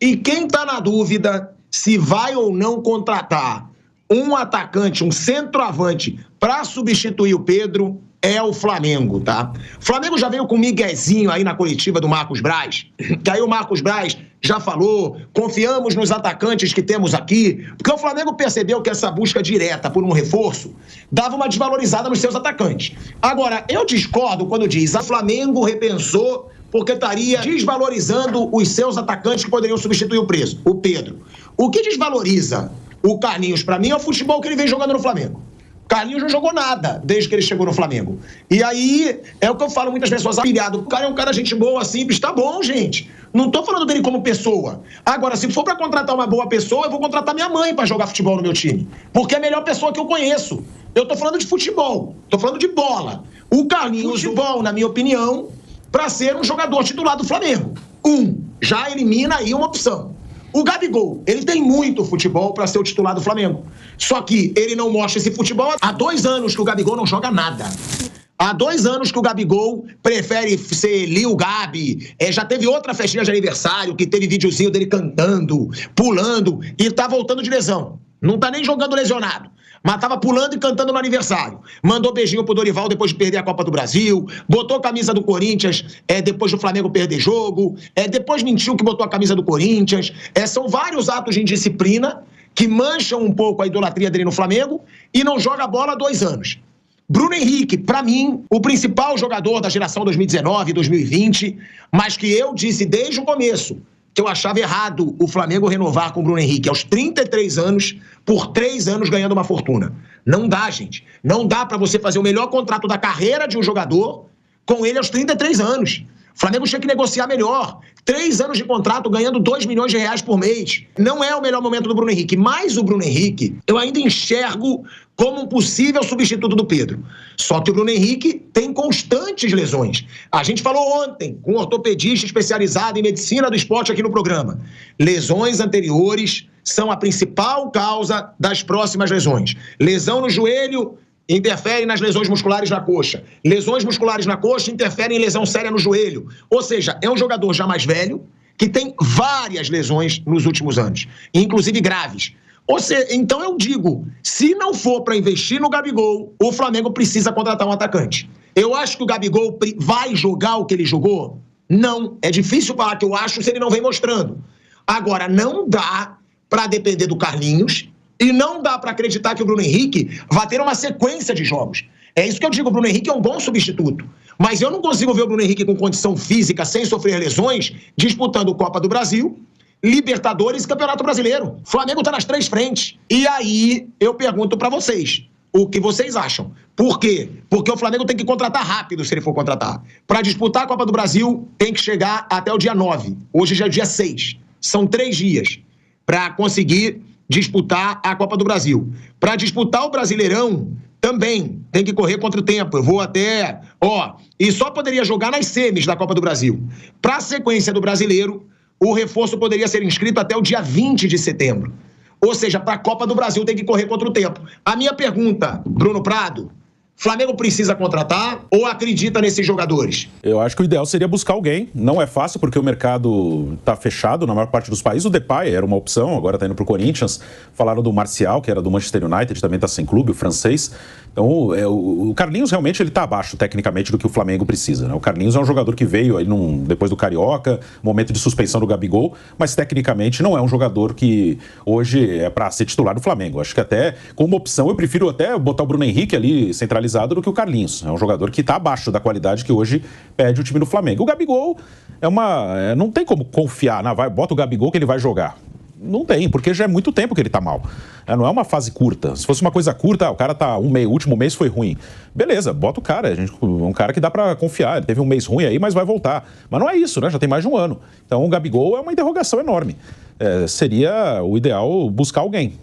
E quem está na dúvida se vai ou não contratar um atacante, um centroavante, para substituir o Pedro, é o Flamengo, tá? O Flamengo já veio com um miguezinho aí na coletiva do Marcos Braz, que aí o Marcos Braz já falou, confiamos nos atacantes que temos aqui, porque o Flamengo percebeu que essa busca direta por um reforço dava uma desvalorizada nos seus atacantes. Agora, eu discordo quando diz o Flamengo repensou porque estaria desvalorizando os seus atacantes que poderiam substituir o Pedro. O que desvaloriza o Carlinhos, pra mim, é o futebol que ele vem jogando no Flamengo. Carlinhos não jogou nada desde que ele chegou no Flamengo. E aí, é o que eu falo muitas pessoas, pilhado. O cara é um cara gente boa, simples, tá bom, gente. Não tô falando dele como pessoa. Agora, se for pra contratar uma boa pessoa, eu vou contratar minha mãe pra jogar futebol no meu time. Porque é a melhor pessoa que eu conheço. Eu tô falando de futebol, tô falando de bola. O Carlinhos, futebol, na minha opinião, pra ser um jogador titular do Flamengo. Já elimina aí uma opção. O Gabigol, ele tem muito futebol para ser o titular do Flamengo. Só que ele não mostra esse futebol. Há 2 anos que o Gabigol não joga nada. Há 2 anos que o Gabigol prefere ser Lil Gabi. Já teve outra festinha de aniversário que teve videozinho dele cantando, pulando e tá voltando de lesão. Não tá nem jogando lesionado. Mas tava pulando e cantando no aniversário. Mandou beijinho pro Dorival depois de perder a Copa do Brasil. Botou a camisa do Corinthians depois do Flamengo perder jogo. Depois mentiu que botou a camisa do Corinthians. São vários atos de indisciplina que mancham um pouco a idolatria dele no Flamengo e não joga bola há 2 anos. Bruno Henrique, pra mim, o principal jogador da geração 2019 e 2020, mas que eu disse desde o começo que eu achava errado o Flamengo renovar com o Bruno Henrique aos 33 anos, por 3 anos ganhando uma fortuna. Não dá, gente. Não dá pra você fazer o melhor contrato da carreira de um jogador com ele aos 33 anos. O Flamengo tinha que negociar melhor. 3 anos de contrato ganhando 2 milhões de reais por mês. Não é o melhor momento do Bruno Henrique. Mas o Bruno Henrique, eu ainda enxergo como um possível substituto do Pedro. Só que o Bruno Henrique tem constantes lesões. A gente falou ontem com um ortopedista especializado em medicina do esporte aqui no programa. Lesões anteriores são a principal causa das próximas lesões. Lesão no joelho interfere nas lesões musculares na coxa. Lesões musculares na coxa interferem em lesão séria no joelho. Ou seja, é um jogador já mais velho que tem várias lesões nos últimos anos, inclusive graves. Ou seja, então eu digo, se não for para investir no Gabigol, o Flamengo precisa contratar um atacante. Eu acho que o Gabigol vai jogar o que ele jogou? Não. É difícil falar que eu acho se ele não vem mostrando. Agora, não dá para depender do Carlinhos e não dá para acreditar que o Bruno Henrique vai ter uma sequência de jogos. É isso que eu digo, o Bruno Henrique é um bom substituto. Mas eu não consigo ver o Bruno Henrique com condição física, sem sofrer lesões, disputando Copa do Brasil, Libertadores e Campeonato Brasileiro. O Flamengo tá nas 3 frentes. E aí eu pergunto para vocês, o que vocês acham? Por quê? Porque o Flamengo tem que contratar rápido, se ele for contratar. Para disputar a Copa do Brasil, tem que chegar até o dia 9. Hoje já é dia 6. São 3 dias para conseguir disputar a Copa do Brasil. Para disputar o Brasileirão, também tem que correr contra o tempo. Eu vou até... e só poderia jogar nas semis da Copa do Brasil. Para a sequência do Brasileiro, o reforço poderia ser inscrito até o dia 20 de setembro. Ou seja, para a Copa do Brasil tem que correr contra o tempo. A minha pergunta, Bruno Prado, Flamengo precisa contratar ou acredita nesses jogadores? Eu acho que o ideal seria buscar alguém. Não é fácil porque o mercado está fechado na maior parte dos países. O Depay era uma opção, agora está indo para o Corinthians. Falaram do Martial, que era do Manchester United, também está sem clube, o francês. Então, o Carlinhos realmente ele está abaixo tecnicamente do que o Flamengo precisa, né? O Carlinhos é um jogador que veio aí depois do Carioca, momento de suspensão do Gabigol, mas tecnicamente não é um jogador que hoje é para ser titular do Flamengo. Acho que até como opção eu prefiro até botar o Bruno Henrique ali centralizado do que o Carlinhos. É um jogador que está abaixo da qualidade que hoje pede o time do Flamengo. O Gabigol não tem como confiar, bota o Gabigol que ele vai jogar. Não tem, porque já é muito tempo que ele tá mal. Não é uma fase curta. Se fosse uma coisa curta, o cara tá o último mês foi ruim. Beleza, bota o cara. Um cara que dá pra confiar. Ele teve um mês ruim aí, mas vai voltar. Mas não é isso, né? Já tem mais de um ano. Então o Gabigol é uma interrogação enorme. seria o ideal buscar alguém.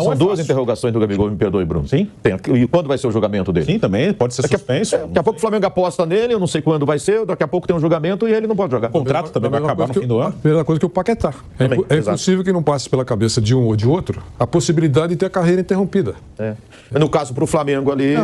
São duas interrogações do Gabigol, me perdoe, Bruno. Sim. E quando vai ser o julgamento dele? Sim, também pode ser suspenso. Daqui a pouco o Flamengo aposta nele, eu não sei quando vai ser, daqui a pouco tem um julgamento e ele não pode jogar. O contrato também vai acabar no fim do ano. A mesma coisa que o Paquetá. É impossível que não passe pela cabeça de um ou de outro a possibilidade de ter a carreira interrompida. No caso, para o Flamengo ali...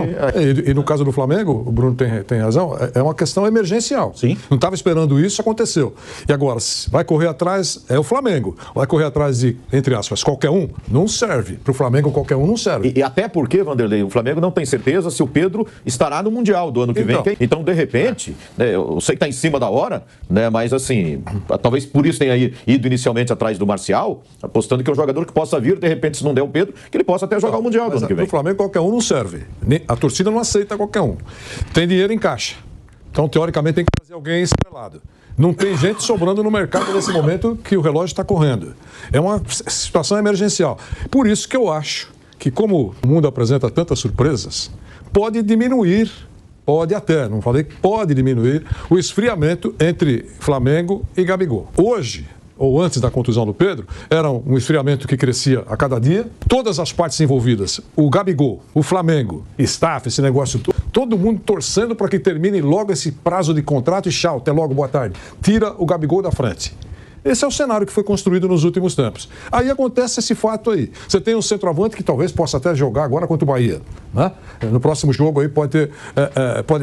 E no caso do Flamengo, o Bruno tem razão, é uma questão emergencial. Sim. Não estava esperando isso, aconteceu. E agora, vai correr atrás, é o Flamengo. Vai correr atrás de, entre aspas, qualquer um, não serve. Para o Flamengo, qualquer um não serve. E até porque, Vanderlei, o Flamengo não tem certeza se o Pedro estará no Mundial do ano que vem. Então, de repente, né, eu sei que está em cima da hora, né, mas assim, talvez por isso tenha ido inicialmente atrás do Marcial, apostando que é um jogador que possa vir, de repente, se não der o Pedro, que ele possa até jogar o Mundial do ano que vem. Para o Flamengo, qualquer um não serve. A torcida não aceita qualquer um. Tem dinheiro em caixa. Então, teoricamente, tem que trazer alguém estrelado. Não tem gente sobrando no mercado nesse momento que o relógio está correndo. É uma situação emergencial. Por isso que eu acho que, como o mundo apresenta tantas surpresas, pode diminuir, pode até, não falei que pode diminuir, o esfriamento entre Flamengo e Gabigol. Hoje, ou antes da contusão do Pedro, era um esfriamento que crescia a cada dia. Todas as partes envolvidas, o Gabigol, o Flamengo, staff, esse negócio todo mundo torcendo para que termine logo esse prazo de contrato e tchau, até logo, boa tarde. Tira o Gabigol da frente. Esse é o cenário que foi construído nos últimos tempos. Aí acontece esse fato aí. Você tem um centroavante que talvez possa até jogar agora contra o Bahia, né? No próximo jogo aí pode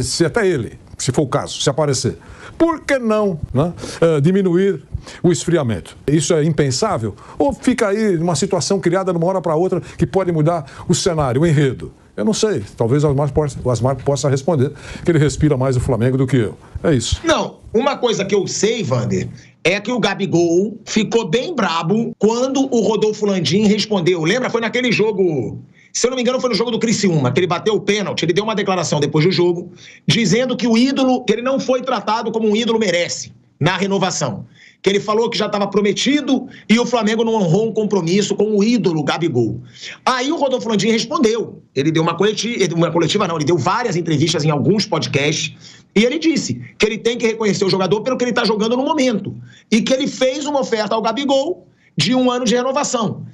ser até ele, se for o caso, se aparecer. Por que não, né, diminuir o esfriamento? Isso é impensável? Ou fica aí uma situação criada de uma hora para outra que pode mudar o cenário, o enredo? Eu não sei. Talvez o Asmar possa responder que ele respira mais o Flamengo do que eu. É isso. Não, uma coisa que eu sei, Vander, é que o Gabigol ficou bem brabo quando o Rodolfo Landim respondeu. Lembra? Foi naquele jogo... Se eu não me engano, foi no jogo do Criciúma, que ele bateu o pênalti, ele deu uma declaração depois do jogo, dizendo que o ídolo, que ele não foi tratado como um ídolo merece na renovação. Que ele falou que já estava prometido e o Flamengo não honrou um compromisso com o ídolo Gabigol. Aí o Rodolfo Landim respondeu. Ele deu ele deu várias entrevistas em alguns podcasts e ele disse que ele tem que reconhecer o jogador pelo que ele está jogando no momento e que ele fez uma oferta ao Gabigol de 1 ano de renovação.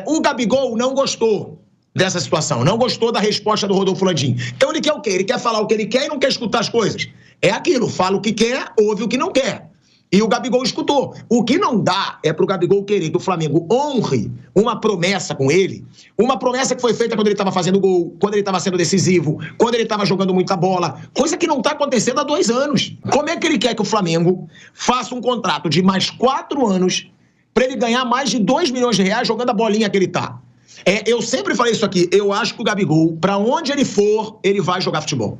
O Gabigol não gostou dessa situação, não gostou da resposta do Rodolfo Landim. Então ele quer o quê? Ele quer falar o que ele quer e não quer escutar as coisas. É aquilo, fala o que quer, ouve o que não quer. E o Gabigol escutou. O que não dá é pro Gabigol querer que o Flamengo honre uma promessa com ele, uma promessa que foi feita quando ele estava fazendo gol, quando ele estava sendo decisivo, quando ele estava jogando muita bola, coisa que não está acontecendo há 2 anos. Como é que ele quer que o Flamengo faça um contrato de mais 4 anos para ele ganhar mais de 2 milhões de reais jogando a bolinha que ele tá? Eu sempre falei isso aqui, eu acho que o Gabigol, para onde ele for, ele vai jogar futebol.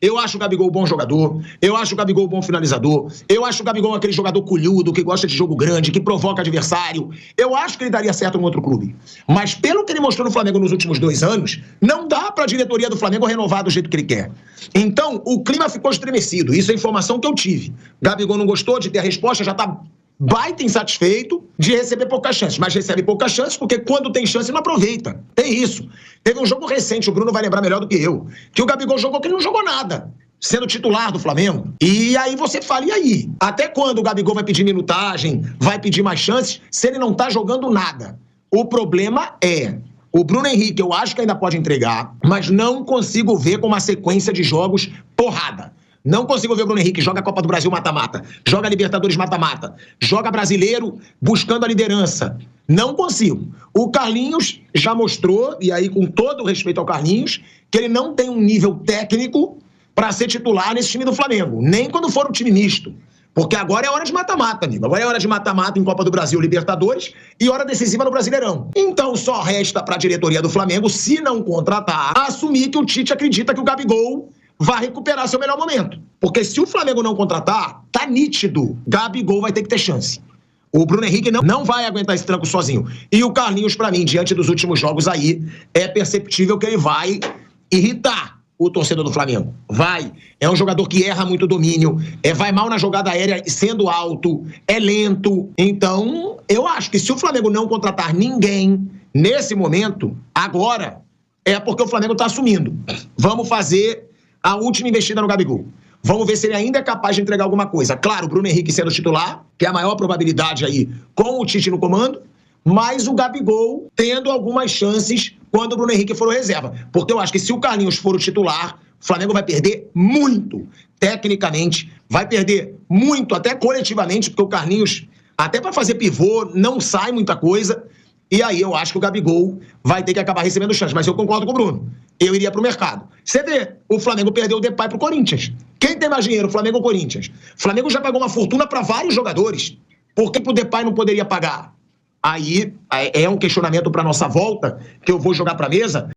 Eu acho o Gabigol bom jogador, eu acho o Gabigol bom finalizador, eu acho o Gabigol aquele jogador culhudo, que gosta de jogo grande, que provoca adversário. Eu acho que ele daria certo em outro clube. Mas pelo que ele mostrou no Flamengo nos últimos 2 anos, não dá para a diretoria do Flamengo renovar do jeito que ele quer. Então, o clima ficou estremecido. Isso é a informação que eu tive. Gabigol não gostou de ter a resposta, já tá baita insatisfeito de receber poucas chances, mas recebe poucas chances porque quando tem chance não aproveita. Tem isso. Teve um jogo recente, o Bruno vai lembrar melhor do que eu, que o Gabigol jogou que ele não jogou nada, sendo titular do Flamengo. E aí você fala, e aí? Até quando o Gabigol vai pedir minutagem, vai pedir mais chances, se ele não tá jogando nada? O problema é... O Bruno Henrique eu acho que ainda pode entregar, mas não consigo ver com uma sequência de jogos porrada. Não consigo ver o Bruno Henrique, joga a Copa do Brasil mata-mata, joga a Libertadores mata-mata, joga brasileiro buscando a liderança. Não consigo. O Carlinhos já mostrou, e aí com todo o respeito ao Carlinhos, que ele não tem um nível técnico para ser titular nesse time do Flamengo, nem quando for um time misto. Porque agora é hora de mata-mata, amigo. Agora é hora de mata-mata em Copa do Brasil, Libertadores e hora decisiva no Brasileirão. Então só resta para a diretoria do Flamengo, se não contratar, assumir que o Tite acredita que o Gabigol vai recuperar seu melhor momento. Porque se o Flamengo não contratar, tá nítido, Gabigol vai ter que ter chance. O Bruno Henrique não vai aguentar esse tranco sozinho. E o Carlinhos, pra mim, diante dos últimos jogos aí, é perceptível que ele vai irritar o torcedor do Flamengo. Vai. É um jogador que erra muito domínio, vai mal na jogada aérea sendo alto, é lento. Então, eu acho que se o Flamengo não contratar ninguém nesse momento, agora, é porque o Flamengo tá assumindo. Vamos fazer a última investida no Gabigol. Vamos ver se ele ainda é capaz de entregar alguma coisa. Claro, o Bruno Henrique sendo titular, que é a maior probabilidade aí com o Tite no comando, mas o Gabigol tendo algumas chances quando o Bruno Henrique for o reserva. Porque eu acho que se o Carlinhos for o titular, o Flamengo vai perder muito, tecnicamente, vai perder muito, até coletivamente, porque o Carlinhos, até para fazer pivô, não sai muita coisa. E aí eu acho que o Gabigol vai ter que acabar recebendo chance. Mas eu concordo com o Bruno. Eu iria pro mercado. Você vê, o Flamengo perdeu o Depay pro Corinthians. Quem tem mais dinheiro, Flamengo ou Corinthians? O Flamengo já pagou uma fortuna para vários jogadores. Por que pro Depay não poderia pagar? Aí é um questionamento para nossa volta, que eu vou jogar para a mesa.